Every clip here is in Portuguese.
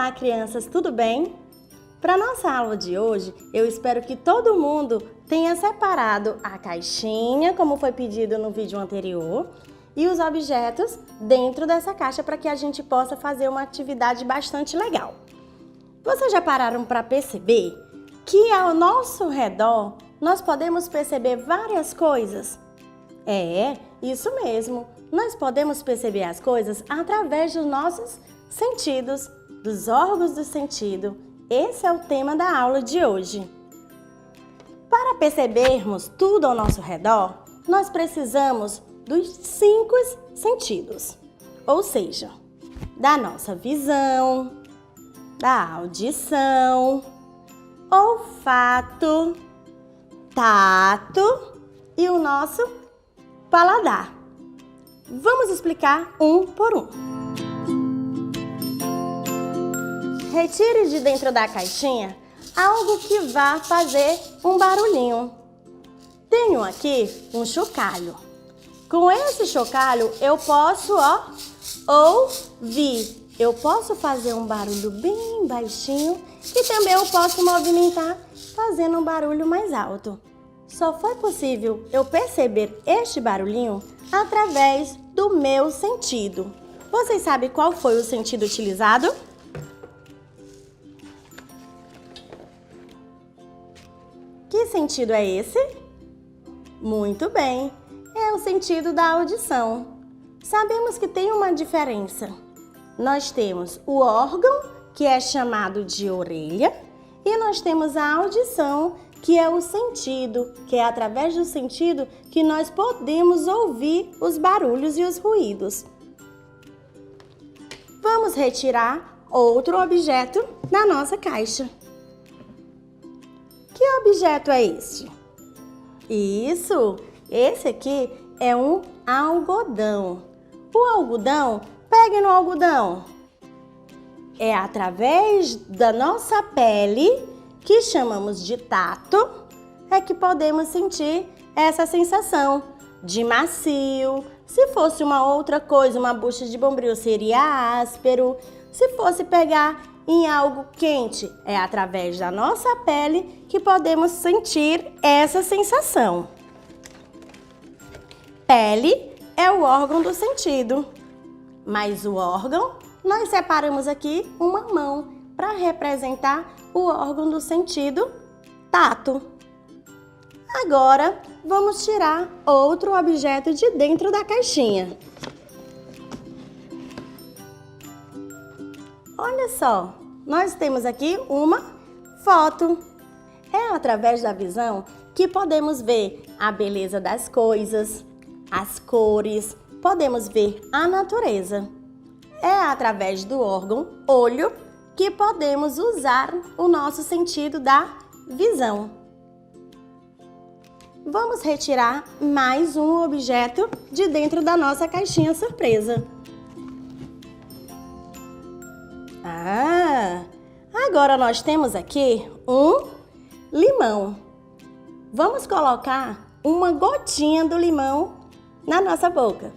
Olá, crianças, tudo bem? Para nossa aula de hoje, eu espero que todo mundo tenha separado a caixinha, como foi pedido no vídeo anterior, e os objetos dentro dessa caixa para que a gente possa fazer uma atividade bastante legal. Vocês já pararam para perceber que ao nosso redor nós podemos perceber várias coisas? É, isso mesmo. Nós podemos perceber as coisas através dos nossos sentidos, dos órgãos do sentido. Esse é o tema da aula de hoje. Para percebermos tudo ao nosso redor, nós precisamos dos 5 sentidos, ou seja, da nossa visão, da audição, olfato, tato e o nosso paladar. Vamos explicar um por um. Retire de dentro da caixinha algo que vá fazer um barulhinho. Tenho aqui um chocalho. Com esse chocalho eu posso, ouvir. Eu posso fazer um barulho bem baixinho e também eu posso movimentar fazendo um barulho mais alto. Só foi possível eu perceber este barulhinho através do meu sentido. Vocês sabem qual foi o sentido utilizado? Que sentido é esse? Muito bem, é o sentido da audição. Sabemos que tem uma diferença. Nós temos o órgão, que é chamado de orelha, e nós temos a audição, que é o sentido, que é através do sentido que nós podemos ouvir os barulhos e os ruídos. Vamos retirar outro objeto da nossa caixa. Que objeto é este? Isso! Esse aqui é um algodão. O algodão, pegue no algodão. É através da nossa pele, que chamamos de tato, é que podemos sentir essa sensação de macio. Se fosse uma outra coisa, uma bucha de bombril, seria áspero. Se fosse pegar em algo quente, é através da nossa pele que podemos sentir essa sensação. Pele é o órgão do sentido, mas o órgão, nós separamos aqui uma mão para representar o órgão do sentido tato. Agora, vamos tirar outro objeto de dentro da caixinha. Olha só, nós temos aqui uma foto. É através da visão que podemos ver a beleza das coisas, as cores, podemos ver a natureza. É através do órgão olho que podemos usar o nosso sentido da visão. Vamos retirar mais um objeto de dentro da nossa caixinha surpresa. Agora nós temos aqui um limão. Vamos colocar uma gotinha do limão na nossa boca.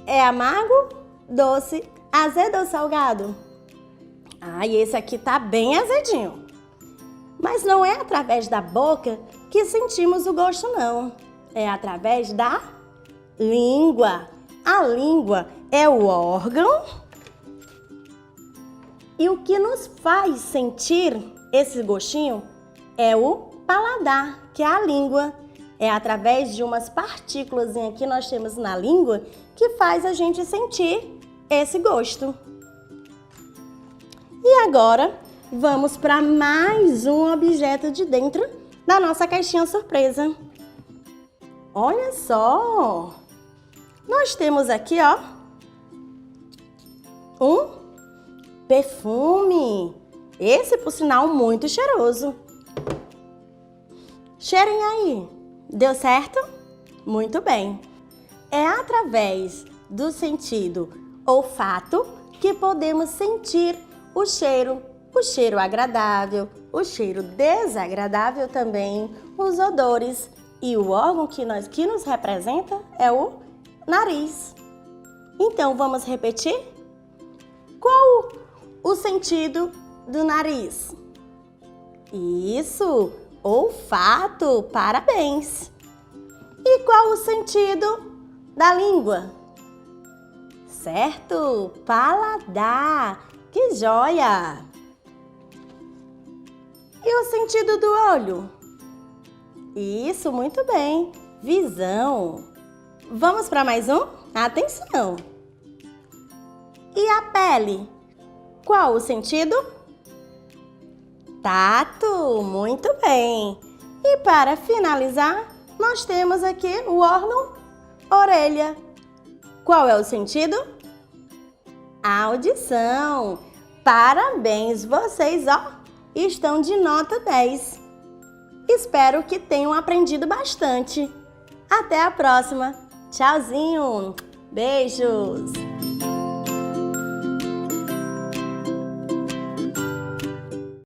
É amargo, doce, azedo ou salgado? E esse aqui tá bem azedinho. Mas não é através da boca que sentimos o gosto, não. É através da língua. A língua é o órgão e o que nos faz sentir esse gostinho é o paladar, que é a língua. É através de umas partículas que nós temos na língua que faz a gente sentir esse gosto. E agora, vamos para mais um objeto de dentro da nossa caixinha surpresa. Olha só! Nós temos aqui, um perfume. Esse, por sinal, muito cheiroso. Cheirem aí. Deu certo? Muito bem. É através do sentido olfato que podemos sentir o cheiro agradável, o cheiro desagradável também, os odores. E o órgão que nos representa é o nariz. Então, vamos repetir? Qual o sentido do nariz? Isso, olfato, parabéns! E qual o sentido da língua? Certo, paladar, que joia! E o sentido do olho? Isso, muito bem, visão. Vamos para mais um? Atenção! E a pele? Qual o sentido? Tato, muito bem. E para finalizar, nós temos aqui o órgão orelha. Qual é o sentido? Audição. Parabéns, vocês, estão de nota 10. Espero que tenham aprendido bastante. Até a próxima. Tchauzinho. Beijos.